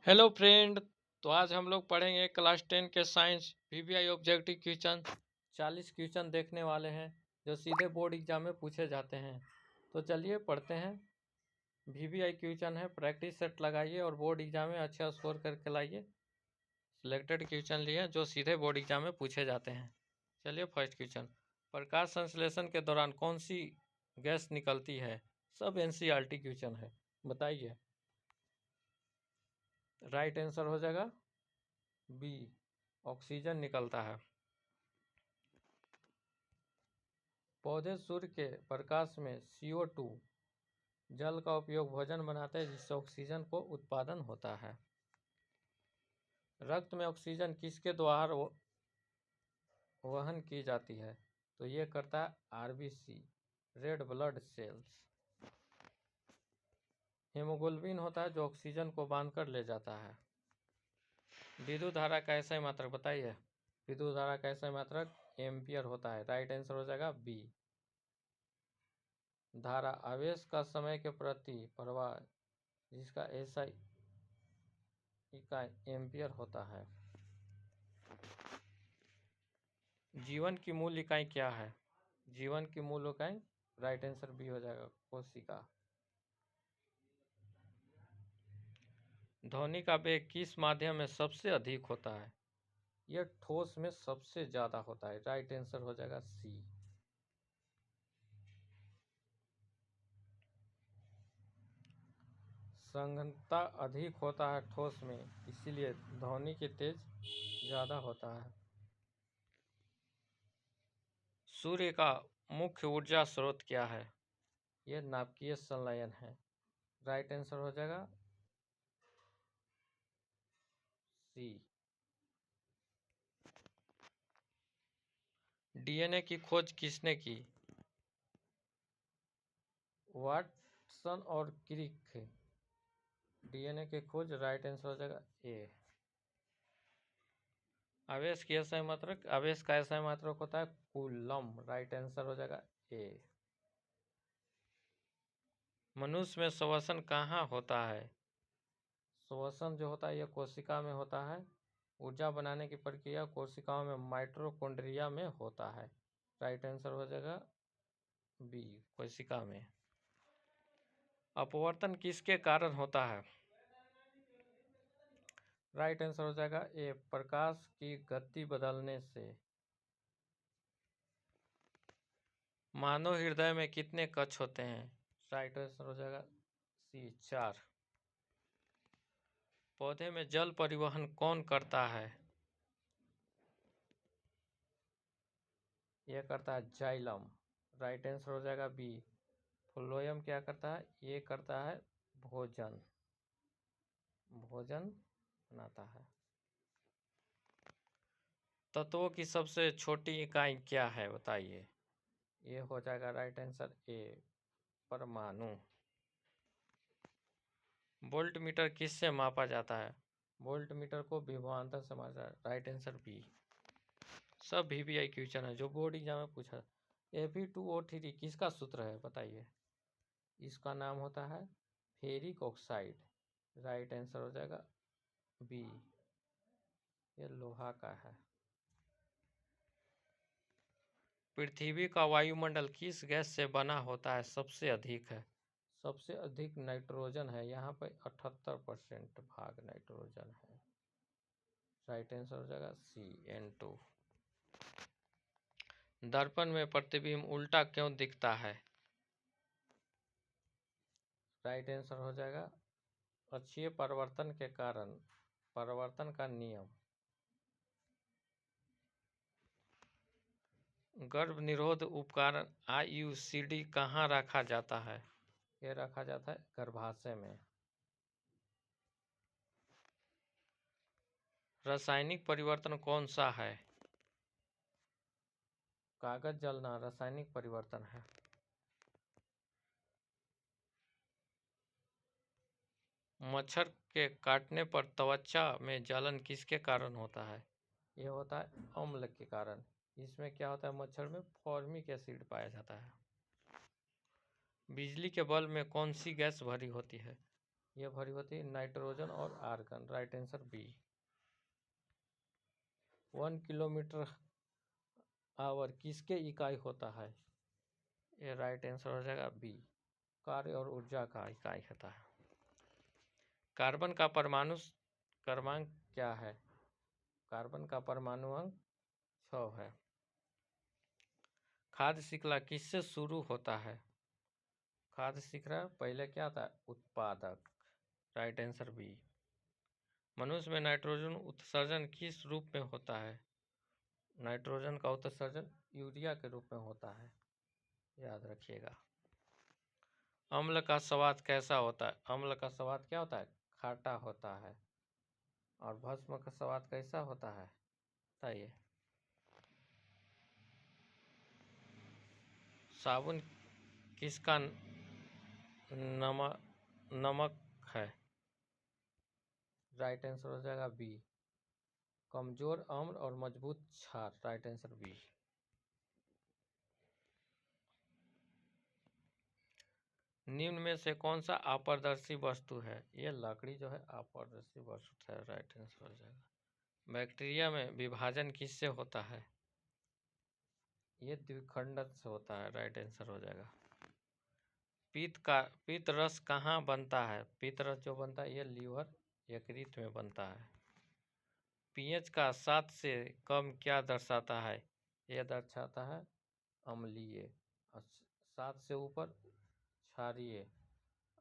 Hello friend. तो आज हम लोग पढ़ेंगे क्लास 10 के science VVI objective question. 40 question देखने वाले हैं जो सीधे बोर्ड एग्जाम में पूछे जाते हैं। तो चलिए पढ़ते हैं। वीवीआई क्वेश्चन है, प्रैक्टिस सेट लगाइए और बोर्ड एग्जाम में अच्छा स्कोर करके लाइए। सिलेक्टेड क्वेश्चन लिए जो सीधे बोर्ड एग्जाम में पूछे जाते हैं। चलिए फर्स्ट क्वेश्चन, प्रकाश संश्लेषण के दौरान कौन सी गैस निकलती है? सब एनसीईआरटी क्वेश्चन है, बताइए। राइट आंसर हो जाएगा बी, ऑक्सीजन निकलता है। पौधे सूर्य के प्रकाश में CO2 जल का उपयोग भोजन बनाते हैं जिससे ऑक्सीजन को उत्पादन होता है। रक्त में ऑक्सीजन किसके द्वारा वहन की जाती है? तो ये करता है RBC, red blood cells. Haemoglobin होता है जो ऑक्सीजन को बांधकर ले जाता है। विद्युत धारा का ऐसा मात्रक बताइए। विद्युत धारा का ऐसा मात्रक एम्पियर होता है। राइट आंसर हो जाएगा बी। धारा आवेश का समय के प्रति प्रवाह जिसका SI इकाई एम्पियर होता है। जीवन की मूल इकाई क्या है? जीवन की मूल इकाई, राइट आंसर बी हो जाएगा, कोशिका। ध्वनि का वेग किस माध्यम में सबसे अधिक होता है? यह ठोस में सबसे ज्यादा होता है। राइट आंसर हो जाएगा सी। संघनता अधिक होता है ठोस में, इसीलिए ध्वनि की तेज ज्यादा होता है। सूर्य का मुख्य ऊर्जा स्रोत क्या है? यह नाभिकीय संलयन है। राइट आंसर हो जाएगा सी। DNA की खोज किसने की? वाटसन और क्रिक। DNA की खोज, राइट आंसर हो जाएगा ए। आवेश की SI मात्रक, आवेश का SI मात्रक होता है कूलम। राइट आंसर हो जाएगा ए। मनुष्य में श्वसन कहाँ होता है? श्वसन जो होता है यह कोशिका में होता है। ऊर्जा बनाने की प्रक्रिया कोशिकाओं में माइटोकॉन्ड्रिया में होता है। राइट आंसर हो जाएगा बी, कोशिका में। अपवर्तन किसके कारण होता है? राइट आंसर हो जाएगा ए, प्रकाश की गति बदलने से। मानव हृदय में कितने कक्ष होते हैं? राइट आंसर हो जाएगा सी, 4। पौधे में जल परिवहन कौन करता है? यह करता है जाइलम। राइट आंसर हो जाएगा बी। फ्लोएम क्या करता है? ये करता है भोजन बनाता है। तत्वों की सबसे छोटी इकाई क्या है, बताइए। ये हो जाएगा राइट आंसर ए, परमाणु। वोल्ट मीटर किससे मापा जाता है? वोल्ट मीटर को विभवांतर से मापा जाता है। Right answer B. सब VVI क्वेश्चन है जो बोर्ड एग्जाम में पूछा। Fe2O3 किसका सूत्र है, बताइए। इसका नाम होता है फेरिक ऑक्साइड। राइट आंसर हो जाएगा बी, ये लोहा का है। पृथ्वी का वायुमंडल किस गैस से बना होता है? सबसे अधिक है, सबसे अधिक नाइट्रोजन है। यहाँ पे 78% भाग नाइट्रोजन है। राइट आंसर हो जाएगा सी, N2। दर्पण में प्रतिबिंब उल्टा क्यों दिखता है? राइट आंसर हो जाएगा अक्षीय परिवर्तन के कारण, परिवर्तन का नियम। गर्भ निरोध उपकरण IUCD कहाँ रखा जाता है? ये रखा जाता है गर्भाशय में। रासायनिक परिवर्तन कौन सा है? कागज जलना रासायनिक परिवर्तन है। मच्छर के काटने पर त्वचा में जलन किसके कारण होता है? ये होता है अम्ल के कारण। इसमें क्या होता है, मच्छर में फॉर्मिक एसिड पाया जाता है। बिजली के बल्ब में कौन सी गैस भरी होती है? ये भरी होती है नाइट्रोजन और argon. Right answer B. 1 kilometre hour किसके इकाई होता है? ये राइट आंसर हो जाएगा बी। कार्य और ऊर्जा का इकाई होता है। कार्बन का परमाणु क्रमांक क्या है? कार्बन का परमाणु अंक 6 है। खाद्य श्रृंखला किससे शुरू होता है? खाद्य श्रृंखला पहले क्या था? उत्पादक। Right answer B. मनुष्य में नाइट्रोजन उत्सर्जन किस रूप में होता है? नाइट्रोजन का उत्सर्जन यूरिया के रूप में होता है, याद रखिएगा। अम्ल का स्वाद कैसा होता है? अम्ल का स्वाद क्या होता है? खाटा होता है। और भस्म का स्वाद कैसा होता है बताइए? साबुन किसका नमक है? राइट आंसर हो जाएगा बी। कमजोर अम्ल और मजबूत क्षार। Right answer B. निम्न में से कौन सा अपारदर्शी वस्तु है? ये लकड़ी जो है अपारदर्शी वस्तु है। राइट आंसर हो जाएगा। बैक्टीरिया में विभाजन किससे होता है? ये द्विखंडक से होता है। राइट आंसर हो जाएगा। पीत रस कहाँ बनता है? पीत रस जो बनता है ये लीवर यकृत में बनता है। पीएच का 7 से कम क्या दर्शाता है? यह दर्शाता है अम्लीय, और 7 से ऊपर क्षारीय,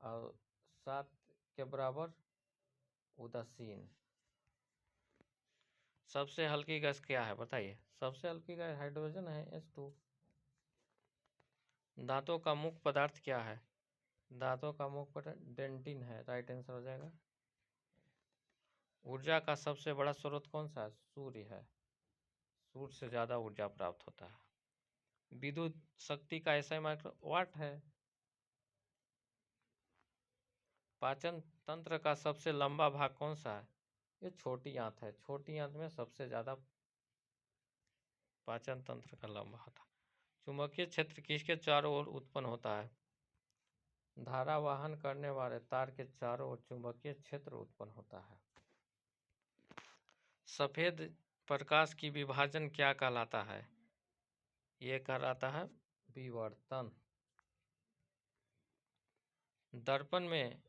और 7 के बराबर उदासीन। सबसे हल्की गैस क्या है बताइए? सबसे हल्की गैस हाइड्रोजन है, H2। दांतों का मुख्य पदार्थ क्या है? दांतों का मुख्य पदार्थ डेंटिन है। राइट आंसर हो जाएगा। ऊर्जा का सबसे बड़ा स्रोत कौन सा है? सूर्य है। सूर्य से ज़्यादा ऊर्जा प्राप्त होता है। विद्युत शक्ति का SI माइक्रो वाट है। पाचन तंत्र का सबसे लंबा भाग कौन सा है? ये छोटी आंत है। छोटी आंत में सबसे ज़्यादा पाचन तंत्र का लंबा होता है। चुंबकीय क्षेत्र किसके चारों ओर उत्पन्न होता है? धारा वाहन करने वाले तार के चारों ओर चुंबकीय क्षेत्र उत्पन्न होता है। सफेद प्रकाश की विभाजन क्या कहलाता है? ये कहलाता है विवर्तन। दर्पण में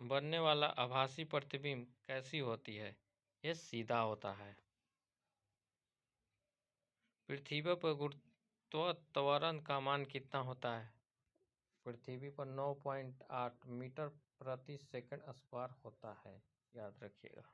बनने वाला आभासी प्रतिबिंब कैसी होती है? ये सीधा होता है। पृथ्वी पर गुरुत्वाकर्षण का मान कितना होता है? पृथ्वी पर 9.8 मीटर प्रति सेकंड स्क्वायर होता है, याद रखिएगा।